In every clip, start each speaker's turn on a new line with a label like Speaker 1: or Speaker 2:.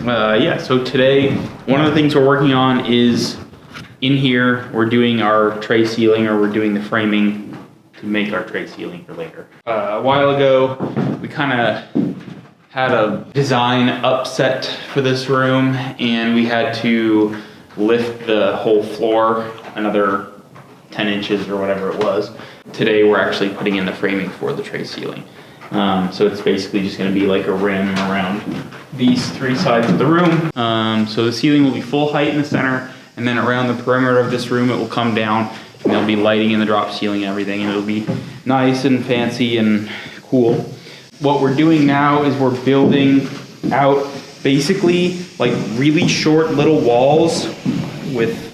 Speaker 1: Yeah, so today, one of the things we're working on is in here, we're doing our tray ceiling, or we're doing the framing to make our tray ceiling for later. A while ago, we kind of had a design upset for this room, and we had to lift the whole floor another 10 inches or whatever it was. Today, we're actually putting in the framing for the tray ceiling. So it's basically just going to be like a rim around these three sides of the room. So the ceiling will be full height in the center, and then around the perimeter of this room it will come down, and there'll be lighting in the drop ceiling and everything, and it'll be nice and fancy and cool. What we're doing now is we're building out basically like really short little walls with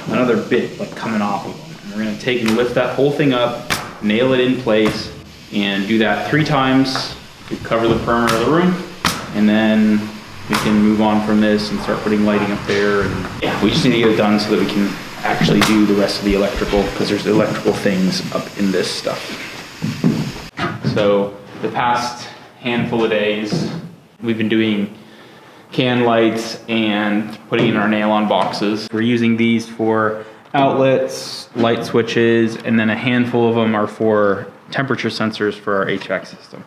Speaker 1: another bit like coming off of them. And we're going to take and lift that whole thing up, nail it in place, and do that 3 times to cover the perimeter of the room, and then we can move on from this and start putting lighting up there. And yeah, we just need to get it done so that we can actually do the rest of the electrical, because there's electrical things up in this stuff. So the past handful of days, we've been doing can lights and putting in our nail-on boxes. We're using these for outlets, light switches, and then a handful of them are for temperature sensors for our HVAC system.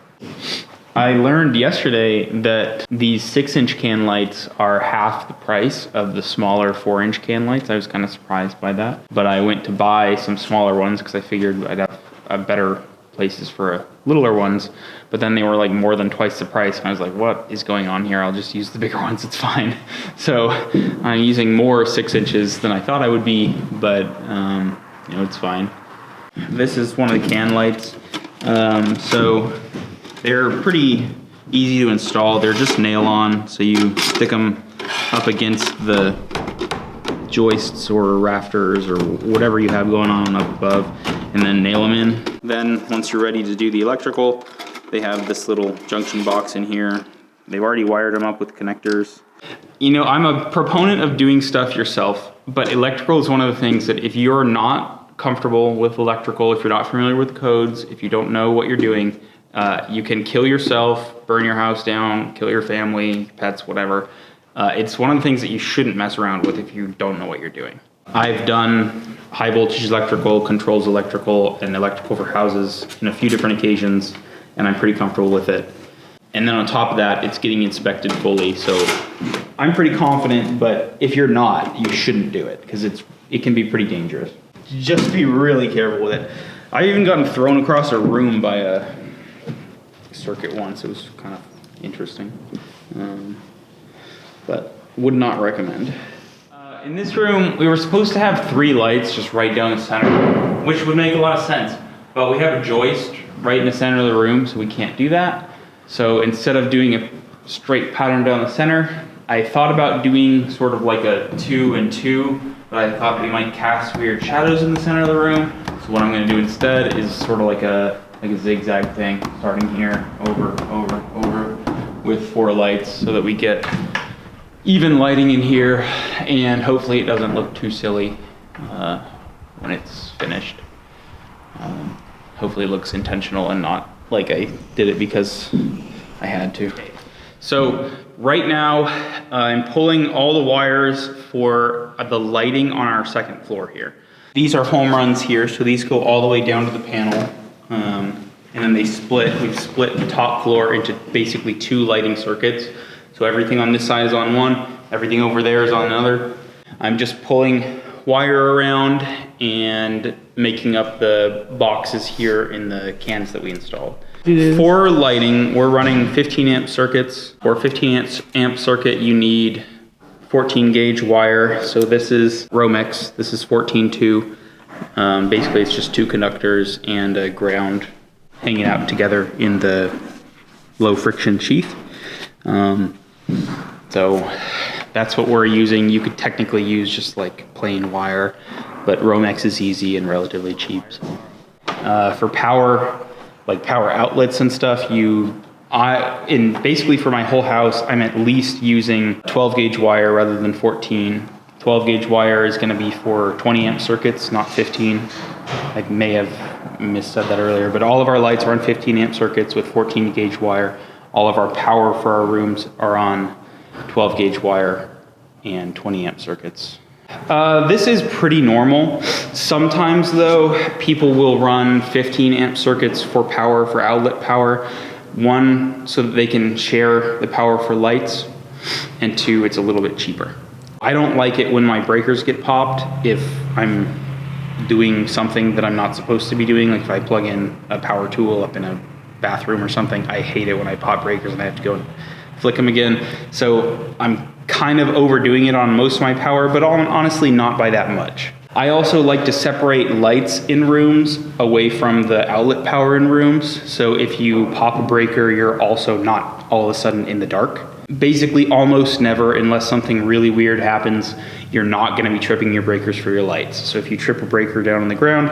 Speaker 1: I learned yesterday that these 6-inch can lights are half the price of the smaller 4-inch can lights. I was kind of surprised by that, but I went to buy some smaller ones because I figured I'd have better places for littler ones, but then they were like more than twice the price, and I was like, what is going on here? I'll just use the bigger ones, it's fine. So I'm using more 6 inches than I thought I would be, but you know, it's fine. This is one of the can lights. So they're pretty easy to install. They're just nail on, so you stick them up against the joists or rafters or whatever you have going on up above, and then nail them in. Then once you're ready to do the electrical, they have this little junction box in here. They've already wired them up with connectors. You know, I'm a proponent of doing stuff yourself, but electrical is one of the things that if you're not comfortable with electrical, if you're not familiar with the codes, if you don't know what you're doing, you can kill yourself, burn your house down, kill your family, pets, whatever. It's one of the things that you shouldn't mess around with if you don't know what you're doing. I've done high voltage electrical, controls electrical, and electrical for houses in a few different occasions, and I'm pretty comfortable with it. And then on top of that, it's getting inspected fully, so I'm pretty confident, but if you're not, you shouldn't do it, because it can be pretty dangerous. Just be really careful with it. I even gotten thrown across a room by a circuit once. It was kind of interesting, but would not recommend. In this room, we were supposed to have 3 lights just right down the center, which would make a lot of sense, but we have a joist right in the center of the room, so we can't do that. So instead of doing a straight pattern down the center, I thought about doing sort of like a 2 and 2, but I thought they might cast weird shadows in the center of the room. So what I'm going to do instead is sort of like a zigzag thing, starting here, over, with 4 lights, so that we get even lighting in here, and hopefully it doesn't look too silly when it's finished. Hopefully it looks intentional and not like I did it because I had to. So right now I'm pulling all the wires for the lighting on our second floor here. These are home runs here, so these go all the way down to the panel, and then they split. We've split the top floor into basically 2 lighting circuits. So everything on this side is on one, everything over there is on another. I'm just pulling wire around and making up the boxes here in the cans that we installed. For lighting, we're running 15 amp circuits. For a 15 amp circuit, you need 14 gauge wire. So this is Romex, this is 14.2. Basically it's just 2 conductors and a ground hanging out together in the low friction sheath. So that's what we're using. You could technically use just like plain wire, but Romex is easy and relatively cheap. So. For power, like power outlets and stuff, basically for my whole house, I'm at least using 12 gauge wire rather than 14. 12 gauge wire is going to be for 20 amp circuits, not 15. I may have missaid that earlier, but all of our lights are on 15 amp circuits with 14 gauge wire. All of our power for our rooms are on 12 gauge wire, and 20 amp circuits. This is pretty normal. Sometimes though, people will run 15 amp circuits for power, for outlet power. One, so that they can share the power for lights, and two, it's a little bit cheaper. I don't like it when my breakers get popped if I'm doing something that I'm not supposed to be doing. Like if I plug in a power tool up in a bathroom or something, I hate it when I pop breakers and I have to go and flick them again. So I'm kind of overdoing it on most of my power, but honestly not by that much. I also like to separate lights in rooms away from the outlet power in rooms. So if you pop a breaker, you're also not all of a sudden in the dark. Basically almost never, unless something really weird happens, you're not gonna be tripping your breakers for your lights. So if you trip a breaker down on the ground,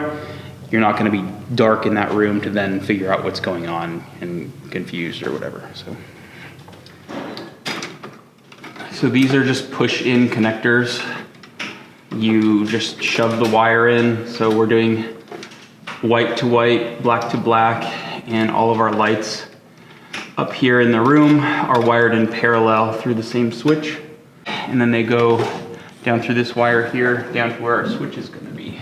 Speaker 1: you're not gonna be dark in that room to then figure out what's going on and confused or whatever. So these are just push-in connectors. You just shove the wire in. So we're doing white to white, black to black, and all of our lights up here in the room are wired in parallel through the same switch. And then they go down through this wire here, down to where our switch is gonna be.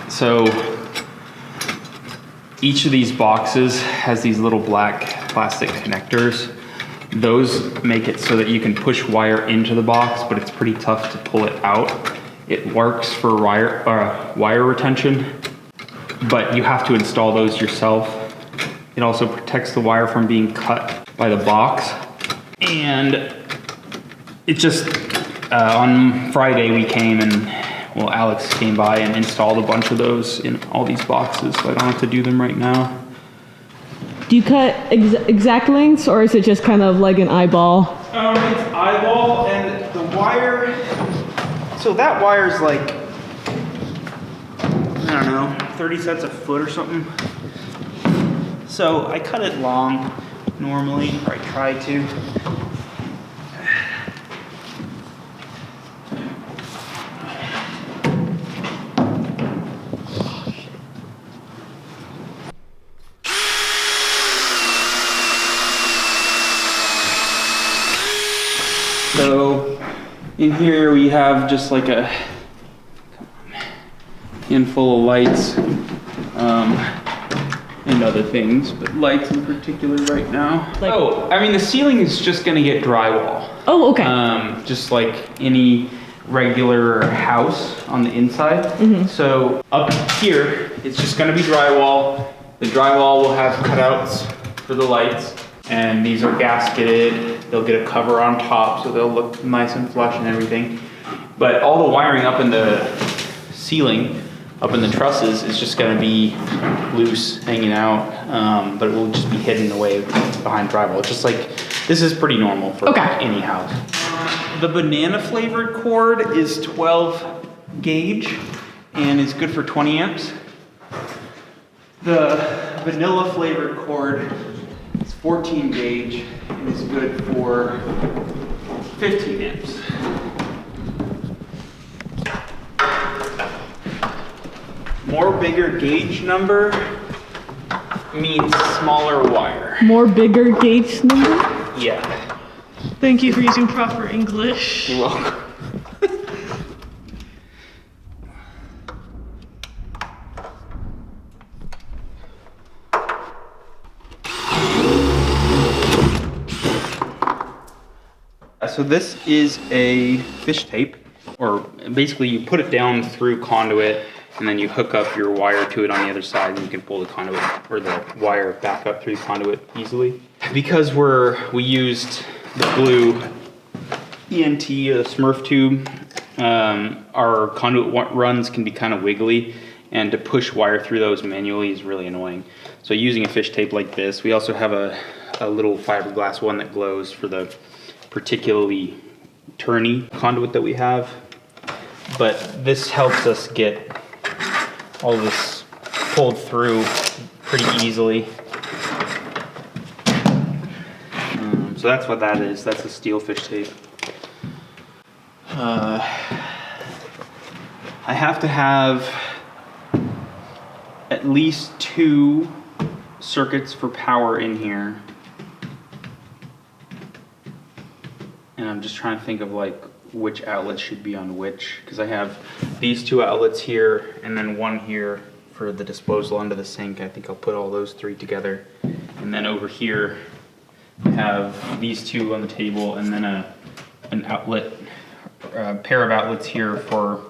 Speaker 1: So each of these boxes has these little black plastic connectors. Those make it so that you can push wire into the box, but it's pretty tough to pull it out. It works for wire retention, but you have to install those yourself. It also protects the wire from being cut by the box. And it just, on Friday we came and, well, Alex came by and installed a bunch of those in all these boxes, so I don't have to do them right now.
Speaker 2: Do you cut exact lengths, or is it just kind of like an eyeball?
Speaker 1: It's eyeball, and the wire, so that wire's like, I don't know, 30 cents a foot or something. So I cut it long normally, or I try to. So in here we have just like a handful of lights and other things, but lights in particular right now. I mean the ceiling is just gonna get drywall.
Speaker 2: Oh, okay.
Speaker 1: Just like any regular house on the inside.
Speaker 2: Mm-hmm.
Speaker 1: So up here, it's just gonna be drywall. The drywall will have cutouts for the lights, and these are gasketed. They'll get a cover on top, so they'll look nice and flush and everything. But all the wiring up in the ceiling, up in the trusses, is just gonna be loose, hanging out, but it will just be hidden away behind drywall. Just like, this is pretty normal for any house. The banana flavored cord is 12 gauge and is good for 20 amps. The vanilla flavored cord is 14 gauge and is good for 15 amps. More bigger gauge number means smaller wire.
Speaker 2: More bigger gauge number?
Speaker 1: Yeah.
Speaker 3: Thank you for using proper English.
Speaker 1: You're welcome. So this is a fish tape, or basically you put it down through conduit and then you hook up your wire to it on the other side, and you can pull the conduit or the wire back up through the conduit easily. Because we used the blue ENT, the Smurf tube, our conduit runs can be kind of wiggly, and to push wire through those manually is really annoying. So using a fish tape like this, we also have a little fiberglass one that glows for the particularly turny conduit that we have. But this helps us get all this pulled through pretty easily. So that's what that is. That's a steel fish tape. I have to have at least 2 circuits for power in here. And I'm just trying to think of like which outlets should be on which, because I have these two outlets here and then one here for the disposal under the sink. I think I'll put all those three together. And then over here I have these two on the table and then an outlet, a pair of outlets here for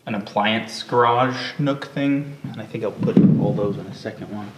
Speaker 1: an appliance garage nook thing. And I think I'll put all those in a second one.